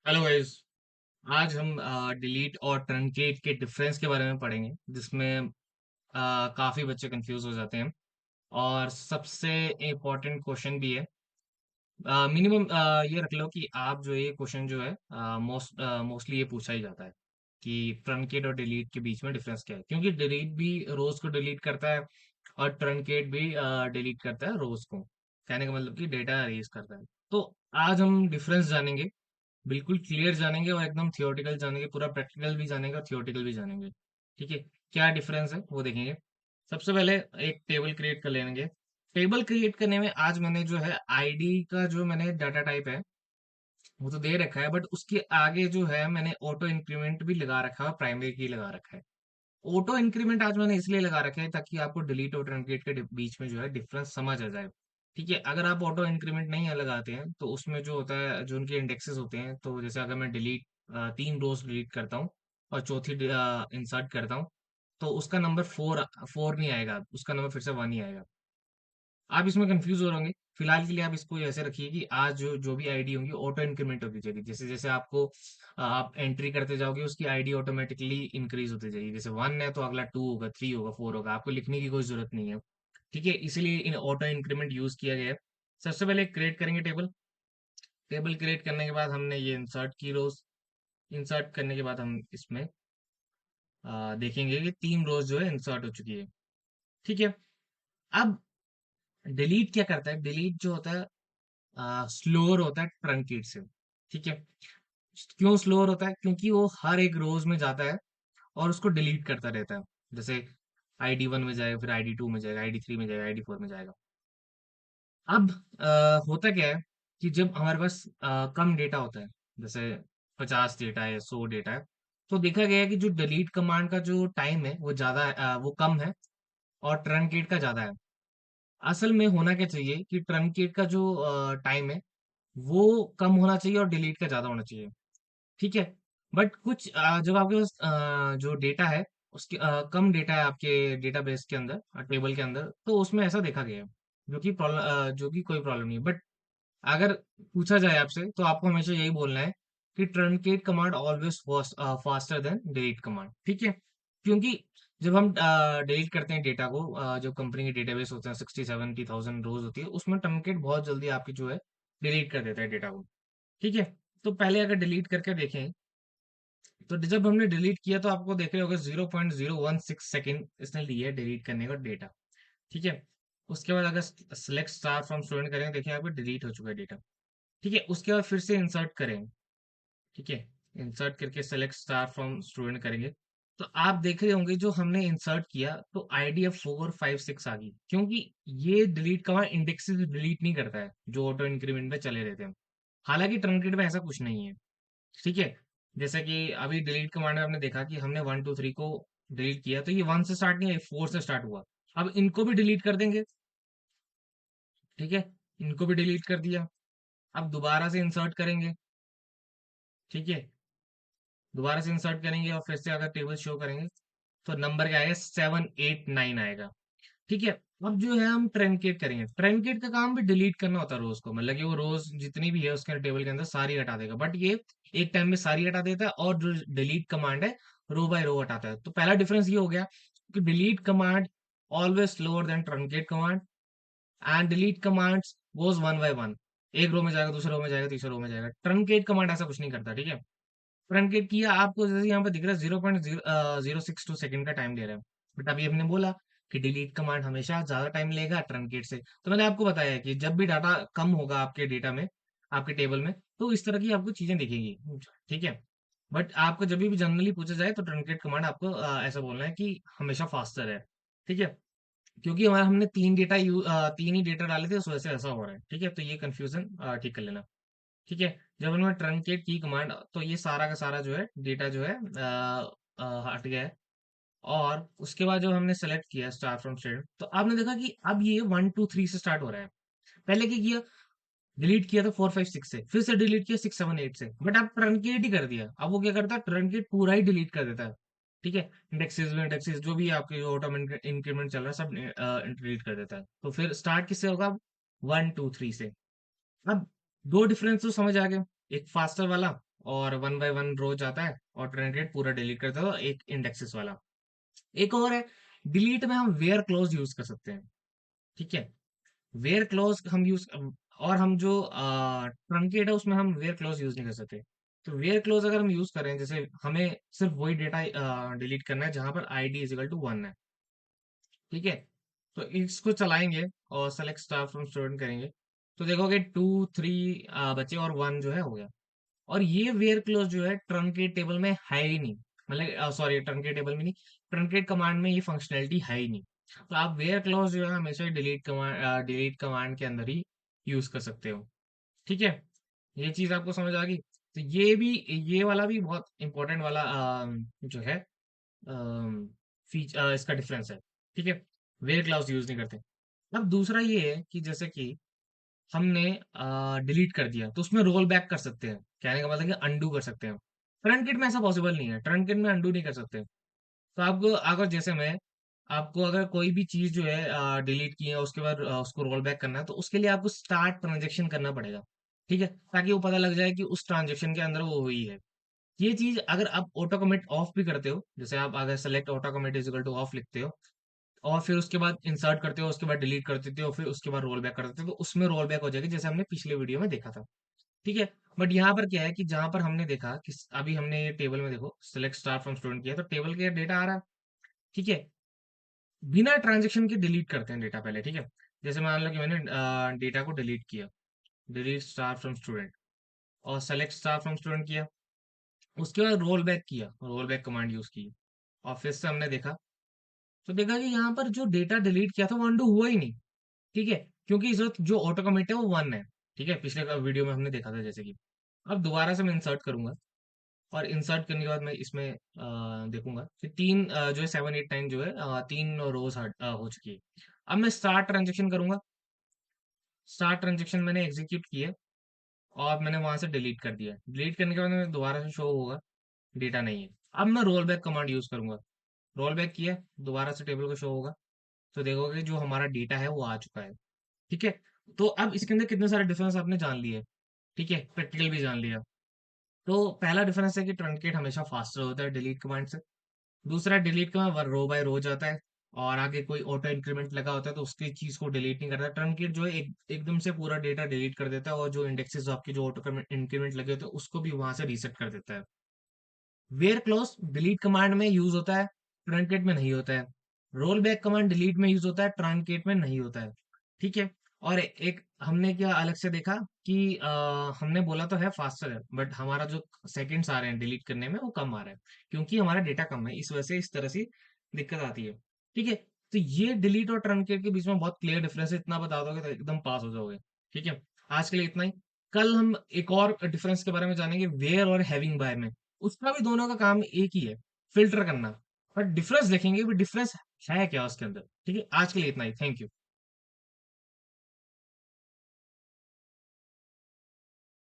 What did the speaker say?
Hello guys. आज हम delete और ट्रंकेट के डिफरेंस के बारे में पढ़ेंगे, जिसमें काफी बच्चे कंफ्यूज हो जाते हैं। और सबसे इम्पोर्टेंट क्वेश्चन भी है। मिनिमम ये रख लो कि आप जो ये क्वेश्चन जो है मोस्टली ये पूछा ही जाता है कि ट्रंकेट और डिलीट के बीच में डिफरेंस क्या है, क्योंकि डिलीट भी रोज को डिलीट करता है और ट्रंकेट भी डिलीट करता है रोज को। कहने का मतलब कि डेटा अरेज करता है। तो आज हम डिफरेंस जानेंगे, बिल्कुल क्लियर जानेंगे और एकदम थियोरेटिकल जानेंगे, पूरा प्रैक्टिकल भी जानेंगे और थियोरेटिकल भी जानेंगे। ठीक है, क्या डिफरेंस है वो देखेंगे। सबसे पहले एक टेबल क्रिएट कर लेंगे। टेबल क्रिएट करने में आज मैंने जो है आईडी का जो मैंने डाटा टाइप है वो तो दे रखा है, बट उसके आगे जो है मैंने ऑटो इंक्रीमेंट भी लगा रखा है, प्राइमरी की लगा रखा है। ऑटो इंक्रीमेंट आज मैंने इसलिए लगा रखा है ताकि आपको डिलीट और ट्रंकेट के बीच में जो है डिफरेंस समझ आ जाए। ठीक है, अगर आप ऑटो इंक्रीमेंट नहीं लगाते हैं तो उसमें जो होता है, जो उनके इंडेक्सेस होते हैं, तो जैसे अगर मैं डिलीट 3 रोज डिलीट करता हूँ और चौथी इंसर्ट करता हूँ, तो उसका नंबर 4 नहीं आएगा, उसका नंबर फिर से 1 ही आएगा। आप इसमें कंफ्यूज हो रहे होंगे। फिलहाल के लिए आप इसको ऐसे रखिए कि आज जो जो भी आईडी होंगी ऑटो इंक्रीमेंट होती जाएगी। जैसे जैसे आपको आप एंट्री करते जाओगे उसकी आईडी ऑटोमेटिकली इंक्रीज होती जाएगी। जैसे 1 है तो अगला 2 होगा, 3 होगा, 4 होगा, आपको लिखने की कोई जरूरत नहीं है। ठीक है, इसीलिए इन ऑटो इंक्रीमेंट यूज किया गया है। सबसे पहले क्रिएट करेंगे टेबल। टेबल क्रिएट करने के बाद हमने ये इंसर्ट की रोज। इंसर्ट करने के बाद हम इसमें देखेंगे कि 3 रोज जो है इंसर्ट हो चुकी है। ठीक है, अब डिलीट क्या करता है? डिलीट जो होता है स्लोअर होता है ट्रंकेट से। ठीक है, क्यों स्लोअर होता है? क्योंकि वो हर एक रोज में जाता है और उसको डिलीट करता रहता है। जैसे ID 1 में जाएगा, फिर ID 2 में जाएगा, ID 3 में जाएगा, ID 4 में जाएगा। अब होता क्या है कि जब हमारे पास कम डेटा होता है, जैसे 50 डेटा है, 100 डेटा है, तो देखा गया है कि जो डिलीट कमांड का जो टाइम है वो वो कम है और ट्रंकेट का ज्यादा है। असल में होना क्या चाहिए कि ट्रंकेट का जो टाइम है वो कम होना चाहिए और डिलीट का ज्यादा होना चाहिए। ठीक है, बट कुछ जब आपके पास जो डेटा है उसके कम डेटा है आपके डेटाबेस के अंदर, टेबल के अंदर, तो उसमें ऐसा देखा गया है, जो कि कोई प्रॉब्लम नहीं है। बट अगर पूछा जाए आपसे तो आपको हमेशा यही बोलना है कि truncate command always faster than delete command. ठीक है, क्योंकि जब हम डिलीट करते हैं डेटा को, जो कंपनी के डेटाबेस होते हैं 60-70,000 रोज होती है, उसमें ट्रंकेट बहुत जल्दी आपकी जो है डिलीट कर देता है डेटा को। ठीक है, तो पहले अगर डिलीट करके देखें, तो जब हमने डिलीट किया तो आपको देख रहे होगा 0.016 सेकेंड इसने लिए डिलीट करने का डेटा। ठीक है, उसके बाद अगर सेलेक्ट स्टार फ्रॉम स्टूडेंट करेंगे, देखिए यहाँ पे डिलीट हो चुका है डेटा। ठीक है, उसके बाद फिर से इंसर्ट करें। ठीक है, इंसर्ट करके सेलेक्ट स्टार फ्रॉम स्टूडेंट करेंगे, तो आप देख रहे होंगे जो हमने इंसर्ट किया तो आईडी अब 4 5 6 आ गई, क्योंकि ये डिलीट कमांड इंडेक्स से डिलीट नहीं करता है जो ऑटो इंक्रीमेंट में चले रहते हैं। हालांकि ट्रंकेट में ऐसा कुछ नहीं है। ठीक है, जैसे कि अभी डिलीट कमांड में आपने देखा कि हमने 1 2 3 को डिलीट किया तो ये 1 से स्टार्ट नहीं है, 4 से स्टार्ट हुआ। अब इनको भी डिलीट कर देंगे। ठीक है, इनको भी डिलीट कर दिया। अब दोबारा से इंसर्ट करेंगे। ठीक है, दोबारा से इंसर्ट करेंगे और फिर से अगर टेबल शो करेंगे तो नंबर क्या आएगा? 7 8 9 आएगा। ठीक है, अब जो है हम ट्रेनकेट करेंगे। ट्रेनकेट का काम भी डिलीट करना होता है रोज को, मतलब कि वो रोज जितनी भी है उसके टेबल के अंदर सारी हटा देगा, बट ये एक टाइम में सारी हटा देता है और जो डिलीट कमांड है रो बाय रो हटाता है। तो पहला डिफरेंस ये हो गया कि delete command always slower then truncate command, and delete commands goes one by one. एक रो में जाएगा, दूसरे रो में जाएगा, तीसरे रो में जाएगा। ट्रंकेट कमांड ऐसा कुछ नहीं करता। ठीक है, ट्रंकेट किया आपको जैसे यहाँ पे दिख रहा है 0.062 सेकंड का टाइम ले रहा है, बट अभी हमने बोला कि डिलीट कमांड हमेशा ज्यादा टाइम लेगा ट्रंकेट से। तो मैंने आपको बताया कि जब भी डाटा कम होगा आपके डेटा में, आपके टेबल में, तो इस तरह की आपको चीजें दिखेंगी। ठीक है, बट आपको जब भी जनरली पूछा जाए तो ट्रंकेट कमांड आपको ऐसा बोलना है कि हमेशा फास्टर है। ठीक है, क्योंकि हमारा हमने 3 ही डेटा डाले थे, उस वजह से ऐसा हो रहा है। ठीक है, तो ये कंफ्यूजन ठीक कर लेना। ठीक है, जब हमने ट्रंकेट की कमांड तो ये सारा का सारा जो है डेटा जो है हट गया है। और उसके बाद जब हमने सेलेक्ट किया स्टार फ्रॉम स्टूडेंट, तो आपने देखा कि अब ये 1 2 3 से स्टार्ट हो रहा है। पहले क्या किया? डिलीट किया था 4 5 6 से, फिर से डिलीट किया 6 7 8 से, बट अब ट्रंकेट ही कर दिया। अब वो क्या करता है? ट्रंकेट पूरा ही डिलीट कर देता है। ठीक है, इंडेक्सेस जो भी आपके ऑटोमेटिक इंक्रीमेंट चल रहा है सब डिलीट कर देता है। तो फिर स्टार्ट किससे होगा? 1 2 3 से। अब दो डिफरेंस तो समझ आ गए, एक फास्टर वाला और वन बाय वन रो जाता है और ट्रंकेट पूरा डिलीट करता है, तो एक इंडेक्सेस वाला। एक और है, डिलीट में हम वेयर क्लोज यूज कर सकते हैं। ठीक है, वेयर क्लोज हम यूज, और हम जो ट्रंकेट है उसमें हम वेयर क्लोज यूज नहीं कर सकते। तो वेयर क्लोज अगर हम यूज करें, जैसे हमें सिर्फ वही डेटा डिलीट करना है जहां पर आईडी इज इक्वल टू 1 है। ठीक है, तो इसको चलाएंगे और सेलेक्ट स्टार फ्रॉम स्टूडेंट करेंगे, तो देखोगे 2 3 बचे और 1 जो है हो गया। और ये वेयर क्लोज जो है ट्रंकेट टेबल में है ही नहीं, मतलब सॉरी ट्रंकेट टेबल में नहीं, ट्रंकेट कमांड में ये फंक्शनैलिटी है ही नहीं। तो आप वेयर क्लोज जो है हमेशा डिलीट कमांड के अंदर ही यूज कर सकते हो। ठीक है, ये चीज आपको समझ आ गई। तो ये भी, ये वाला भी बहुत इंपॉर्टेंट वाला जो है इसका डिफरेंस है। ठीक है, वेयर क्लाउज यूज नहीं करते। अब दूसरा ये है कि जैसे कि हमने डिलीट कर दिया तो उसमें रोल बैक कर सकते हैं, कहने का मतलब कि अंडू कर सकते हैं। फ्रंट किट में ऐसा पॉसिबल नहीं है, फ्रंट किट में अंडू नहीं कर सकते। तो आपको अगर जैसे मैं, आपको अगर कोई भी चीज जो है डिलीट की है उसके बाद उसको रोल बैक करना है, तो उसके लिए आपको स्टार्ट ट्रांजेक्शन करना पड़ेगा। ठीक है, ताकि वो पता लग जाए कि उस ट्रांजेक्शन के अंदर वो हुई है। ये चीज अगर आप ऑटो कमिट ऑफ भी करते हो, जैसे आप अगर select auto commit is equal two of लिखते हो और फिर उसके बाद इंसर्ट करते हो, उसके बाद डिलीट कर देते हो, फिर उसके बाद रोल बैक कर देते हो, तो उसमें रोल बैक हो जाएगी जैसे हमने पिछले वीडियो में देखा था। ठीक है, बट यहाँ पर क्या है कि जहां पर हमने देखा कि अभी हमने ये टेबल में देखो सेलेक्ट स्टार फ्रॉम स्टूडेंट किया, तो टेबल के डेटा आ रहा है। ठीक है, बिना ट्रांजेक्शन के डिलीट करते हैं डेटा पहले। ठीक है, जैसे मान लो कि मैंने डेटा को डिलीट किया, डिलीट स्टार फ्रॉम स्टूडेंट और सेलेक्ट स्टार फ्रॉम स्टूडेंट किया, उसके बाद रोल बैक किया, रोल बैक कमांड यूज की और फिर से हमने देखा, तो देखा कि यहाँ पर जो डेटा डिलीट किया था वो अंडू हुआ ही नहीं। ठीक है, क्योंकि इस वक्त जो ऑटो कमिट है वो 1 है। ठीक है, पिछले वीडियो में हमने देखा था जैसे कि। अब दोबारा से मैं इंसर्ट करूंगा और इंसर्ट करने के बाद मैं इसमें देखूंगा कि तीन जो है 7 8 9 जो है 3 रोज हो चुकी है। अब मैं स्टार्ट ट्रांजेक्शन करूंगा, स्टार्ट ट्रांजेक्शन मैंने एग्जीक्यूट किया और मैंने वहां से डिलीट कर दिया। डिलीट करने के बाद मैं दोबारा से शो होगा डेटा नहीं है। अब मैं रोल बैक कमांड यूज करूंगा, रोल बैक किया, दोबारा से टेबल को शो होगा, तो देखोगे जो हमारा डेटा है वो आ चुका है। ठीक है, तो अब इसके अंदर कितने सारे डिफरेंस आपने जान लिए। ठीक है, प्रैक्टिकल भी जान लिया। तो पहला डिफरेंस है कि ट्रंकेट हमेशा फास्टर होता है डिलीट कमांड से। दूसरा, डिलीट कमांड रो बाय रो जाता है और आगे कोई ऑटो इंक्रीमेंट लगा होता है तो उसकी चीज को डिलीट नहीं करता। ट्रंकेट जो है एकदम से पूरा डेटा डिलीट कर देता है और जो इंडेक्सेस आपके जो ऑटो इंक्रीमेंट लगे होते हैं उसको भी वहां से रीसेट कर देता है। वेयर क्लोज डिलीट कमांड में यूज होता है, ट्रंकेट में नहीं होता है। रोल बैक कमांड डिलीट में यूज होता है, ट्रंकेट में नहीं होता है। ठीक है, और एक हमने क्या अलग से देखा कि हमने बोला तो है फास्टर है, बट हमारा जो सेकंड्स आ रहे हैं डिलीट करने में वो कम आ रहा है, क्योंकि हमारा डेटा कम है, इस वजह से इस तरह से दिक्कत आती है। ठीक है, तो ये डिलीट और ट्रंकेट के बीच में बहुत क्लियर डिफरेंस है, इतना बता दोगे तो एकदम पास हो जाओगे। ठीक है, आज के लिए इतना ही। कल हम एक और डिफरेंस के बारे में जानेंगे, वेयर और हैविंग बाय में। उसका भी दोनों का काम एक ही है, फिल्टर करना। बट डिफरेंस देखेंगे भी डिफरेंस है क्या उसके अंदर। ठीक है, आज के लिए इतना ही, थैंक यू।